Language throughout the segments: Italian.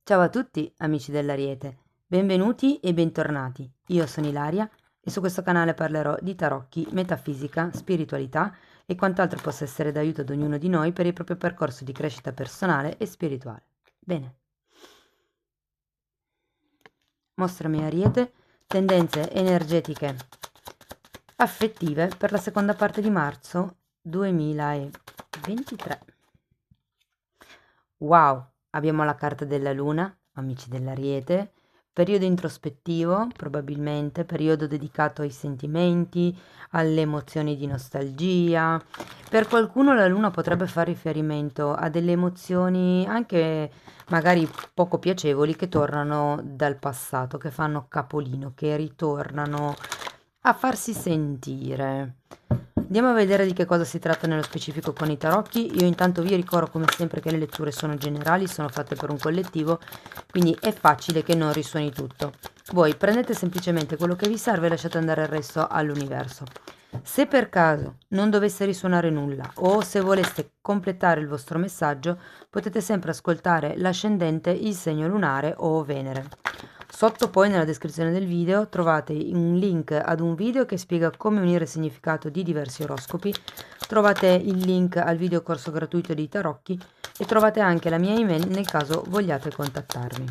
Ciao a tutti amici dell'Ariete, benvenuti e bentornati. Io sono Ilaria e su questo canale parlerò di tarocchi, metafisica, spiritualità e quant'altro possa essere d'aiuto ad ognuno di noi per il proprio percorso di crescita personale e spirituale. Bene. Mostrami Ariete, tendenze energetiche affettive per la seconda parte di marzo 2023. Wow, abbiamo la carta della luna, amici dell'Ariete, periodo introspettivo, probabilmente, periodo dedicato ai sentimenti, alle emozioni di nostalgia. Per qualcuno la luna potrebbe fare riferimento a delle emozioni anche magari poco piacevoli che tornano dal passato, che fanno capolino, che ritornano a farsi sentire. Andiamo a vedere di che cosa si tratta nello specifico con i tarocchi. Io intanto vi ricordo come sempre che le letture sono generali, sono fatte per un collettivo, quindi è facile che non risuoni tutto. Voi prendete semplicemente quello che vi serve e lasciate andare il resto all'universo. Se per caso non dovesse risuonare nulla o se voleste completare il vostro messaggio, potete sempre ascoltare l'ascendente, il segno lunare o Venere. Sotto poi nella descrizione del video trovate un link ad un video che spiega come unire il significato di diversi oroscopi, trovate il link al video corso gratuito di tarocchi e trovate anche la mia email nel caso vogliate contattarmi.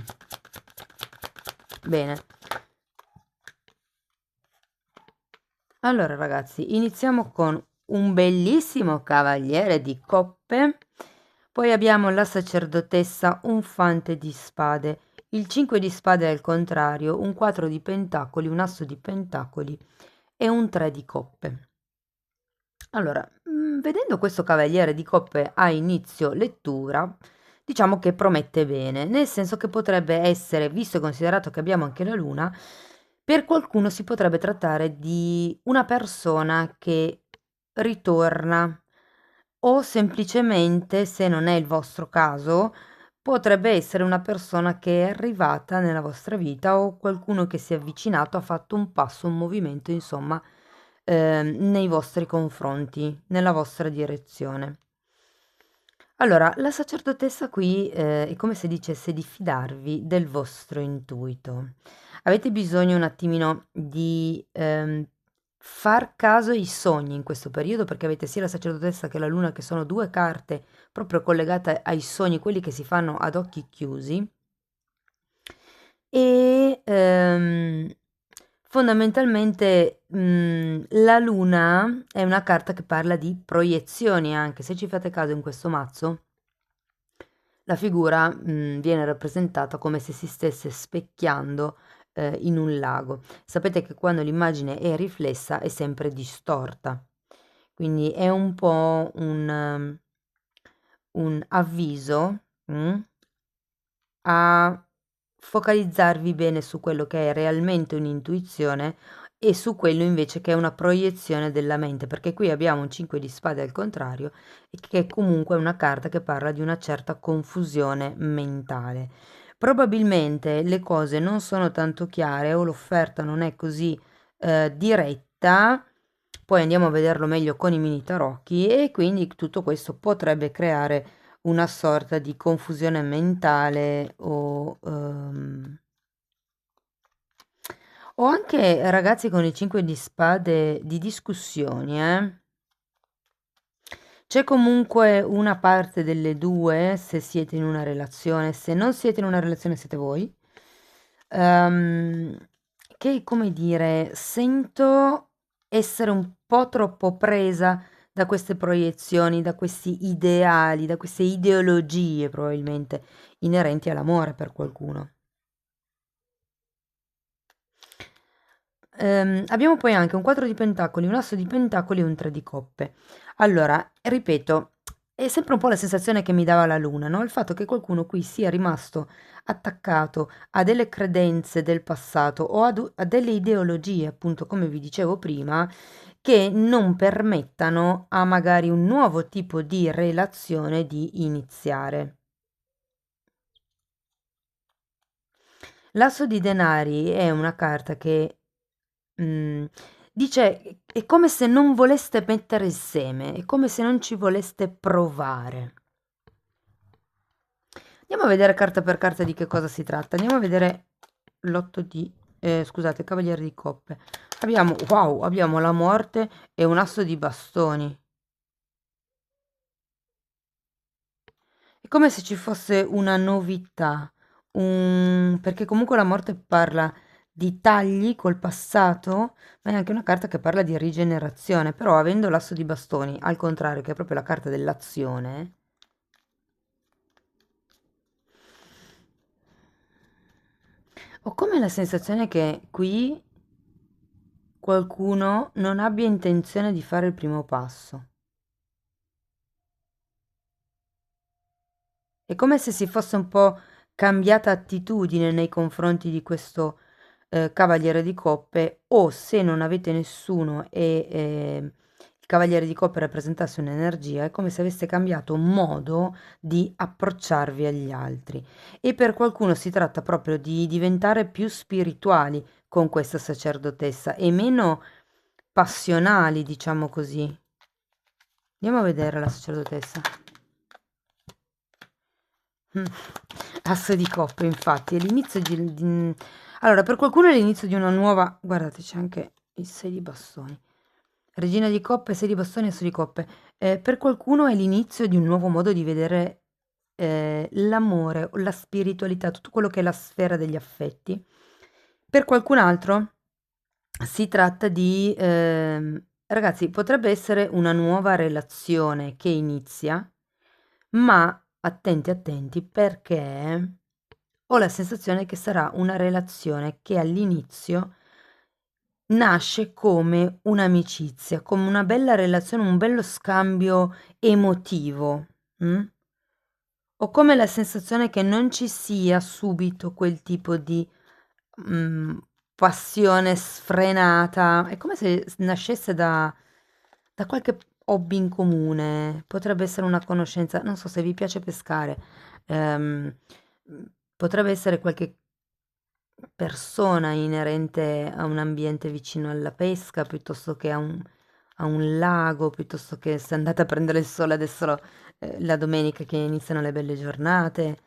Bene. Allora ragazzi, iniziamo con un bellissimo cavaliere di coppe, poi abbiamo la sacerdotessa, un fante di spade, il 5 di spade al contrario, un 4 di pentacoli, un asso di pentacoli e un 3 di coppe. Allora, vedendo questo cavaliere di coppe a inizio lettura, diciamo che promette bene, nel senso che potrebbe essere, visto e considerato che abbiamo anche la luna, per qualcuno si potrebbe trattare di una persona che ritorna o semplicemente, se non è il vostro caso, potrebbe essere una persona che è arrivata nella vostra vita o qualcuno che si è avvicinato, ha fatto un passo, un movimento, insomma, nei vostri confronti, nella vostra direzione. Allora, la sacerdotessa qui è come se dicesse di fidarvi del vostro intuito. Avete bisogno un attimino di far caso ai sogni in questo periodo perché avete sia la sacerdotessa che la luna che sono due carte proprio collegate ai sogni, quelli che si fanno ad occhi chiusi. E fondamentalmente la luna è una carta che parla di proiezioni anche, se ci fate caso in questo mazzo, la figura viene rappresentata come se si stesse specchiando in un lago. Sapete che quando l'immagine è riflessa è sempre distorta, quindi è un po' un avviso a focalizzarvi bene su quello che è realmente un'intuizione e su quello invece che è una proiezione della mente, perché qui abbiamo un 5 di spade al contrario e che comunque è una carta che parla di una certa confusione mentale. Probabilmente le cose non sono tanto chiare o l'offerta non è così diretta, poi andiamo a vederlo meglio con i mini tarocchi e quindi tutto questo potrebbe creare una sorta di confusione mentale o anche ragazzi con il 5 di spade di discussioni, C'è comunque una parte delle due, se siete in una relazione, se non siete in una relazione siete voi, ehm, che come dire, sento essere un po' troppo presa da queste proiezioni, da questi ideali, da queste ideologie probabilmente inerenti all'amore per qualcuno. Abbiamo poi anche un 4 di pentacoli, un asso di pentacoli e un 3 di coppe. Allora, ripeto, è sempre un po' la sensazione che mi dava la luna, no? Il fatto che qualcuno qui sia rimasto attaccato a delle credenze del passato o a delle ideologie, appunto, come vi dicevo prima, che non permettano a magari un nuovo tipo di relazione di iniziare. L'asso di denari è una carta che dice è come se non voleste mettere il seme, è come se non ci voleste provare. Andiamo a vedere carta per carta di che cosa si tratta. Andiamo a vedere l'otto di... scusate, Cavaliere di Coppe. Abbiamo, wow, abbiamo la morte e un asso di bastoni. È come se ci fosse una novità, perché comunque la morte parla di tagli col passato, ma è anche una carta che parla di rigenerazione, però avendo l'asso di bastoni, al contrario, che è proprio la carta dell'azione, ho come la sensazione che qui qualcuno non abbia intenzione di fare il primo passo. È come se si fosse un po' cambiata attitudine nei confronti di questo Cavaliere di Coppe, o se non avete nessuno e il Cavaliere di Coppe rappresentasse un'energia, è come se avesse cambiato modo di approcciarvi agli altri. E per qualcuno si tratta proprio di diventare più spirituali con questa sacerdotessa e meno passionali, diciamo così. Andiamo a vedere la sacerdotessa. Mm. Asso di coppe, infatti, è l'inizio Allora, per qualcuno è l'inizio di una nuova... Guardate, c'è anche il 6 di bastoni. Regina di coppe, 6 di bastoni, asso di coppe. Per qualcuno è l'inizio di un nuovo modo di vedere l'amore, la spiritualità, tutto quello che è la sfera degli affetti. Per qualcun altro si tratta di... ragazzi, potrebbe essere una nuova relazione che inizia, ma attenti, attenti, perché ho la sensazione che sarà una relazione che all'inizio nasce come un'amicizia, come una bella relazione, un bello scambio emotivo. Mm? Ho come la sensazione che non ci sia subito quel tipo di mm, passione sfrenata. È come se nascesse da qualche hobby in comune. Potrebbe essere una conoscenza, non so se vi piace pescare. ehm, Potrebbe essere qualche persona inerente a un ambiente vicino alla pesca, piuttosto che a un lago, piuttosto che se andate a prendere il sole adesso la domenica che iniziano le belle giornate.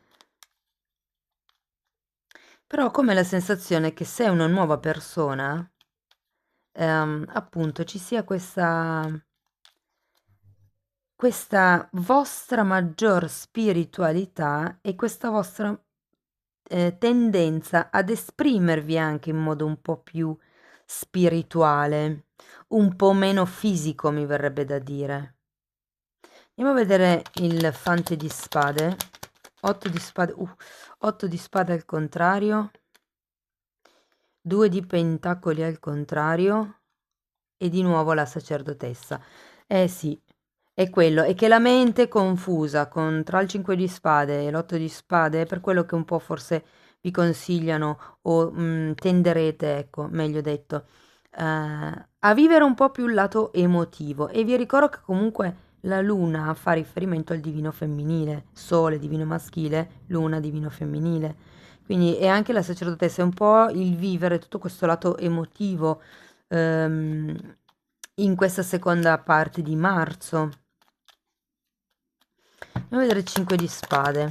Però ho come la sensazione che se è una nuova persona, appunto, ci sia questa vostra maggior spiritualità e questa vostra tendenza ad esprimervi anche in modo un po' più spirituale, un po' meno fisico, mi verrebbe da dire. Andiamo a vedere il fante di spade. 8 di spade, 8 di spade al contrario, 2 di pentacoli al contrario e di nuovo la sacerdotessa. Eh sì, è quello, è che la mente è confusa tra il 5 di spade e l'8 di spade, è per quello che un po' forse vi consigliano o tenderete, ecco, meglio detto, a vivere un po' più il lato emotivo. E vi ricordo che comunque la luna fa riferimento al divino femminile, sole divino maschile, luna divino femminile. Quindi è anche la sacerdotessa, è un po' il vivere tutto questo lato emotivo ehm, in questa seconda parte di marzo. Andiamo a vedere 5 di spade.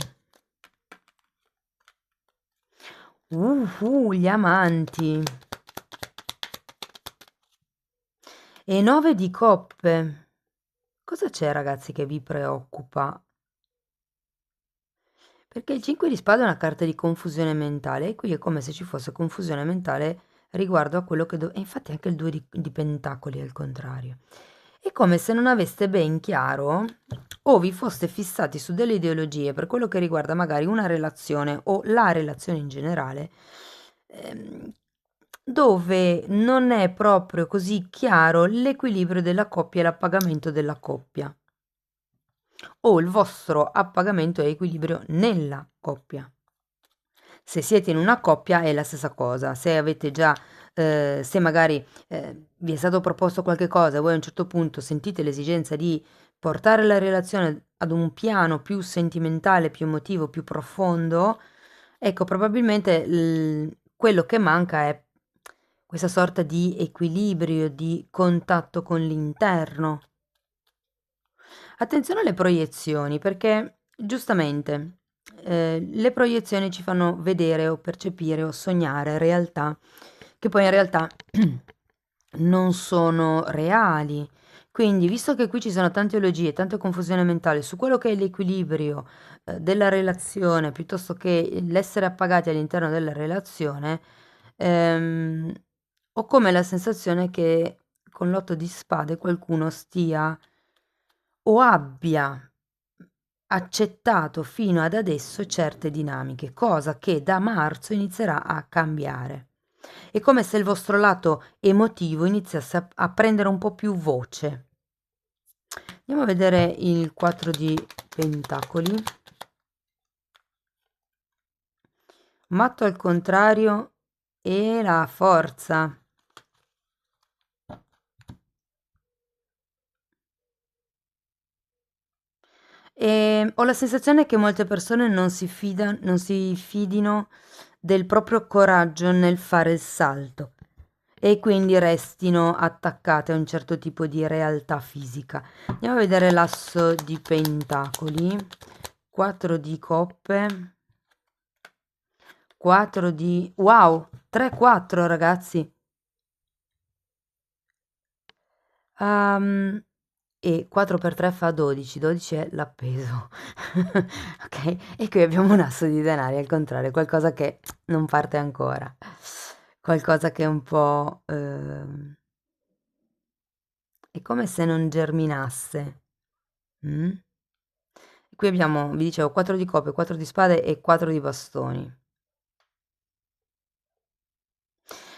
Gli amanti. E 9 di coppe. Cosa c'è, ragazzi, che vi preoccupa? Perché il 5 di spade è una carta di confusione mentale e qui è come se ci fosse confusione mentale riguardo a quello che... E infatti anche il 2 di pentacoli è il contrario. È come se non aveste ben chiaro o vi foste fissati su delle ideologie per quello che riguarda magari una relazione o la relazione in generale, ehm, dove non è proprio così chiaro l'equilibrio della coppia e l'appagamento della coppia o il vostro appagamento e equilibrio nella coppia. Se siete in una coppia è la stessa cosa, se avete già, se magari vi è stato proposto qualche cosa e voi a un certo punto sentite l'esigenza di portare la relazione ad un piano più sentimentale, più emotivo, più profondo, ecco, probabilmente quello che manca è questa sorta di equilibrio, di contatto con l'interno. Attenzione alle proiezioni, perché giustamente le proiezioni ci fanno vedere o percepire o sognare realtà che poi in realtà non sono reali. Quindi, visto che qui ci sono tante teologie, tanta confusione mentale su quello che è l'equilibrio della relazione, piuttosto che l'essere appagati all'interno della relazione, ehm, ho come la sensazione che con l'otto di spade qualcuno stia o abbia accettato fino ad adesso certe dinamiche, cosa che da marzo inizierà a cambiare. È come se il vostro lato emotivo iniziasse a prendere un po' più voce. Andiamo a vedere il 4 di pentacoli. Matto al contrario e la forza. E ho la sensazione che molte persone non si fidino del proprio coraggio nel fare il salto e quindi restino attaccate a un certo tipo di realtà fisica. Andiamo a vedere l'asso di pentacoli, 4 di coppe, 4 di... wow, 3-4 ragazzi. E 4 per 3 fa 12, 12 è l'appeso. Ok? E qui abbiamo un asso di denari al contrario, qualcosa che non parte ancora, qualcosa che è un po'... è come se non germinasse. Mm? Qui abbiamo, vi dicevo, 4 di coppe, 4 di spade e 4 di bastoni.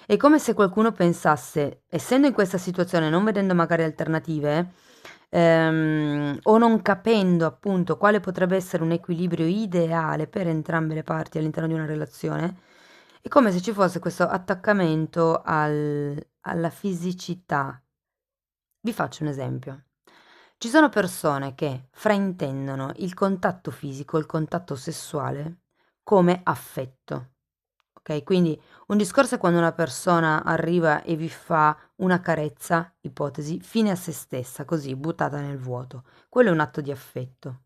È come se qualcuno pensasse, essendo in questa situazione, non vedendo magari alternative, o non capendo appunto quale potrebbe essere un equilibrio ideale per entrambe le parti all'interno di una relazione, è come se ci fosse questo attaccamento alla fisicità. Vi faccio un esempio. Ci sono persone che fraintendono il contatto fisico, il contatto sessuale come affetto. Ok, quindi un discorso è quando una persona arriva e vi fa una carezza, ipotesi, fine a se stessa, così buttata nel vuoto. Quello è un atto di affetto.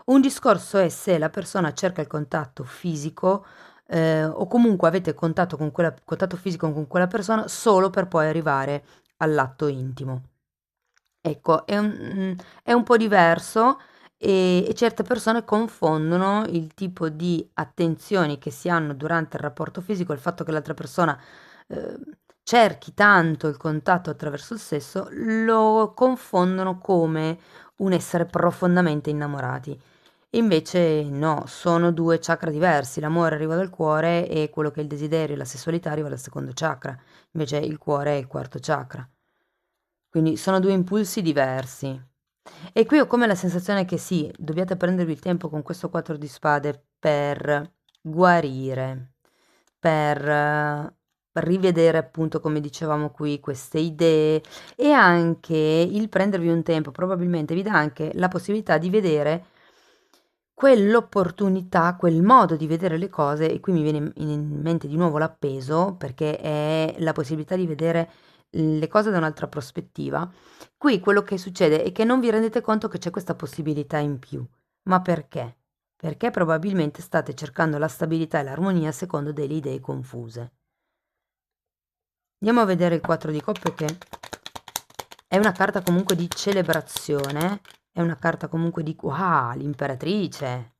Un discorso è se la persona cerca il contatto fisico o comunque avete contatto fisico con quella persona solo per poi arrivare all'atto intimo. Ecco, è un po' diverso e certe persone confondono il tipo di attenzioni che si hanno durante il rapporto fisico, il fatto che l'altra persona eh, cerchi tanto il contatto attraverso il sesso, lo confondono come un essere profondamente innamorati. Invece no, sono due chakra diversi, l'amore arriva dal cuore e quello che è il desiderio e la sessualità arriva dal secondo chakra, invece il cuore è il quarto chakra. Quindi sono due impulsi diversi. E qui ho come la sensazione che sì, dobbiate prendervi il tempo con questo 4 di spade per guarire, per rivedere appunto, come dicevamo qui, queste idee e anche il prendervi un tempo probabilmente vi dà anche la possibilità di vedere quell'opportunità, quel modo di vedere le cose, e qui mi viene in mente di nuovo l'appeso, perché è la possibilità di vedere le cose da un'altra prospettiva. Qui quello che succede è che non vi rendete conto che c'è questa possibilità in più. Ma perché? Perché probabilmente state cercando la stabilità e l'armonia secondo delle idee confuse. Andiamo a vedere il 4 di coppe che è una carta comunque di celebrazione, è una carta comunque di... wow, l'imperatrice!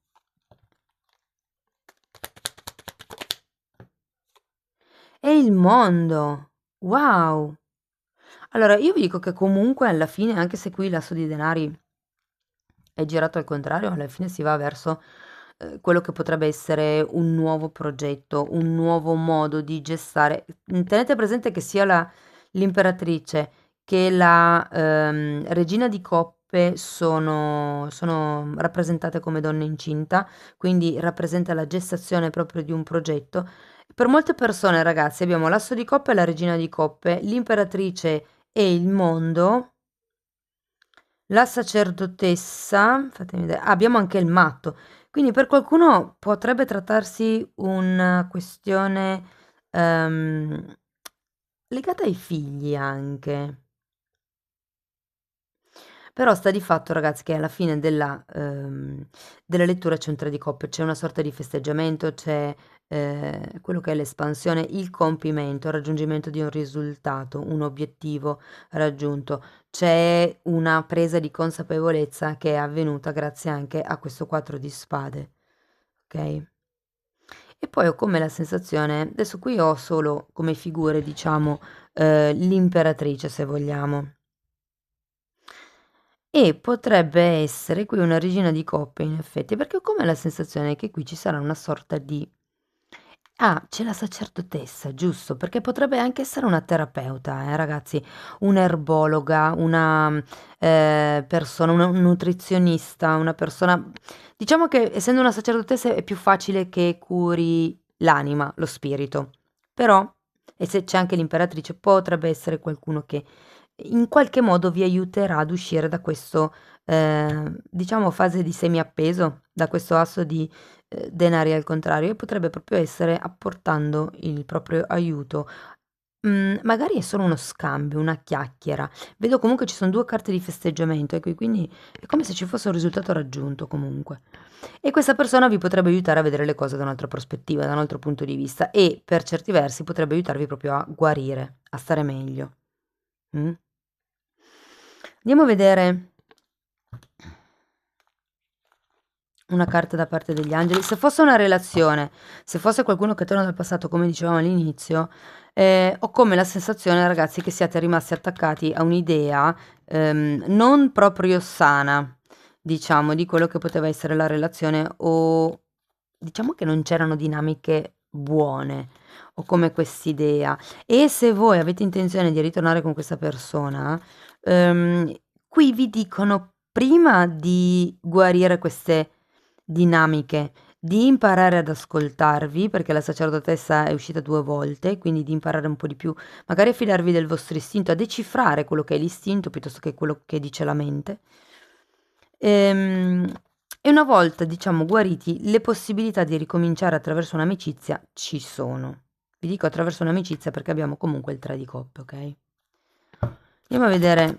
E il mondo! Wow! Allora, io vi dico che comunque alla fine, anche se qui l'asso di denari è girato al contrario, alla fine si va verso quello che potrebbe essere un nuovo progetto, un nuovo modo di gestare. Tenete presente che sia l'imperatrice che la regina di coppe sono rappresentate come donne incinta, quindi rappresenta la gestazione proprio di un progetto. Per molte persone, ragazzi, abbiamo l'asso di coppe e la regina di coppe, l'imperatrice e il mondo, la sacerdotessa, fatemi vedere, abbiamo anche il matto. Quindi per qualcuno potrebbe trattarsi una questione legata ai figli anche. Però sta di fatto, ragazzi, che alla fine della lettura c'è un 3 di coppe, c'è una sorta di festeggiamento, c'è quello che è l'espansione, il compimento, il raggiungimento di un risultato, un obiettivo raggiunto. C'è una presa di consapevolezza che è avvenuta grazie anche a questo 4 di spade, ok? E poi ho come la sensazione, adesso qui ho solo come figure, diciamo, l'imperatrice, se vogliamo. E potrebbe essere qui una regina di coppe, in effetti, perché ho come la sensazione che qui ci sarà una sorta di... Ah, c'è la sacerdotessa, giusto, perché potrebbe anche essere una terapeuta, ragazzi, un'erbologa, una persona, un nutrizionista, una persona... Diciamo che essendo una sacerdotessa è più facile che curi l'anima, lo spirito, però, e se c'è anche l'imperatrice, potrebbe essere qualcuno che in qualche modo vi aiuterà ad uscire da questo, diciamo, fase di semiappeso, da questo asso di denari al contrario, e potrebbe proprio essere apportando il proprio aiuto. Magari è solo uno scambio, una chiacchiera. Vedo comunque ci sono due carte di festeggiamento, ecco, quindi è come se ci fosse un risultato raggiunto comunque. E questa persona vi potrebbe aiutare a vedere le cose da un'altra prospettiva, da un altro punto di vista e per certi versi potrebbe aiutarvi proprio a guarire, a stare meglio. Mm? Andiamo a vedere una carta da parte degli angeli. Se fosse una relazione, se fosse qualcuno che torna dal passato, come dicevamo all'inizio, ho come la sensazione, ragazzi, che siate rimasti attaccati a un'idea non proprio sana, diciamo, di quello che poteva essere la relazione, o diciamo che non c'erano dinamiche buone, o come quest'idea. E se voi avete intenzione di ritornare con questa persona, qui vi dicono prima di guarire queste dinamiche, di imparare ad ascoltarvi, perché la sacerdotessa è uscita 2 volte, quindi di imparare un po' di più, magari a fidarvi del vostro istinto, a decifrare quello che è l'istinto piuttosto che quello che dice la mente. E una volta, diciamo, guariti, le possibilità di ricominciare attraverso un'amicizia ci sono. Vi dico attraverso un'amicizia perché abbiamo comunque il 3 di coppe, ok? Andiamo a vedere.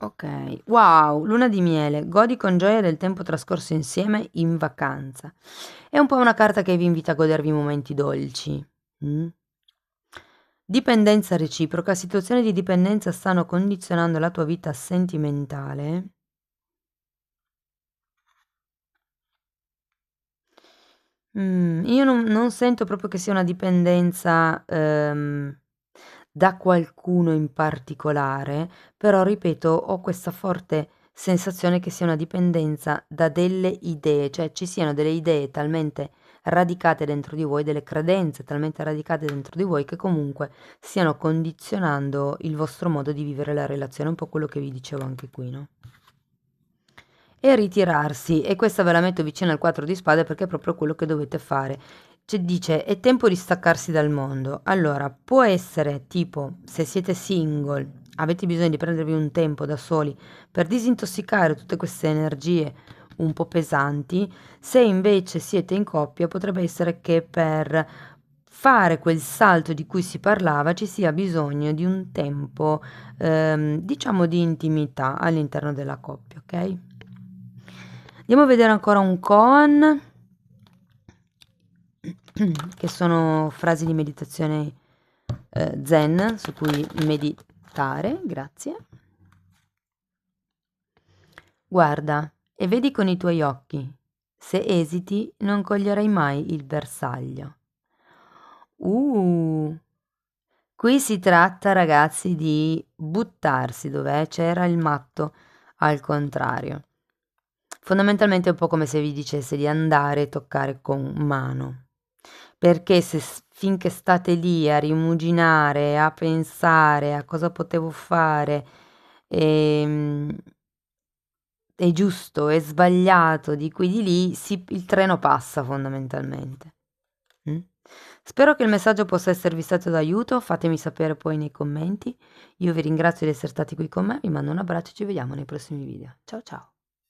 Ok, wow, luna di miele, godi con gioia del tempo trascorso insieme in vacanza. È un po' una carta che vi invita a godervi momenti dolci. Mm? Dipendenza reciproca, situazioni di dipendenza stanno condizionando la tua vita sentimentale. Io non sento proprio che sia una dipendenza da qualcuno in particolare, però ripeto, ho questa forte sensazione che sia una dipendenza da delle idee, cioè ci siano delle idee talmente radicate dentro di voi, delle credenze talmente radicate dentro di voi che comunque stiano condizionando il vostro modo di vivere la relazione, un po' quello che vi dicevo anche qui, no? E ritirarsi, e questa ve la metto vicino al 4 di spade perché è proprio quello che dovete fare. Cioè dice è tempo di staccarsi dal mondo. Allora può essere tipo se siete single, avete bisogno di prendervi un tempo da soli per disintossicare tutte queste energie un po' pesanti. Se invece siete in coppia potrebbe essere che per fare quel salto di cui si parlava ci sia bisogno di un tempo diciamo di intimità all'interno della coppia, ok? Andiamo a vedere ancora un koan, che sono frasi di meditazione zen su cui meditare, grazie. Guarda e vedi con i tuoi occhi, se esiti non coglierai mai il bersaglio. Qui si tratta, ragazzi, di buttarsi dove c'era il matto al contrario. Fondamentalmente è un po' come se vi dicesse di andare e toccare con mano. Perché se finché state lì a rimuginare, a pensare a cosa potevo fare, ehm, è giusto, è sbagliato, di qui di lì, il treno passa fondamentalmente. Mm? Spero che il messaggio possa esservi stato d'aiuto, fatemi sapere poi nei commenti. Io vi ringrazio di essere stati qui con me, vi mando un abbraccio e ci vediamo nei prossimi video. Ciao ciao!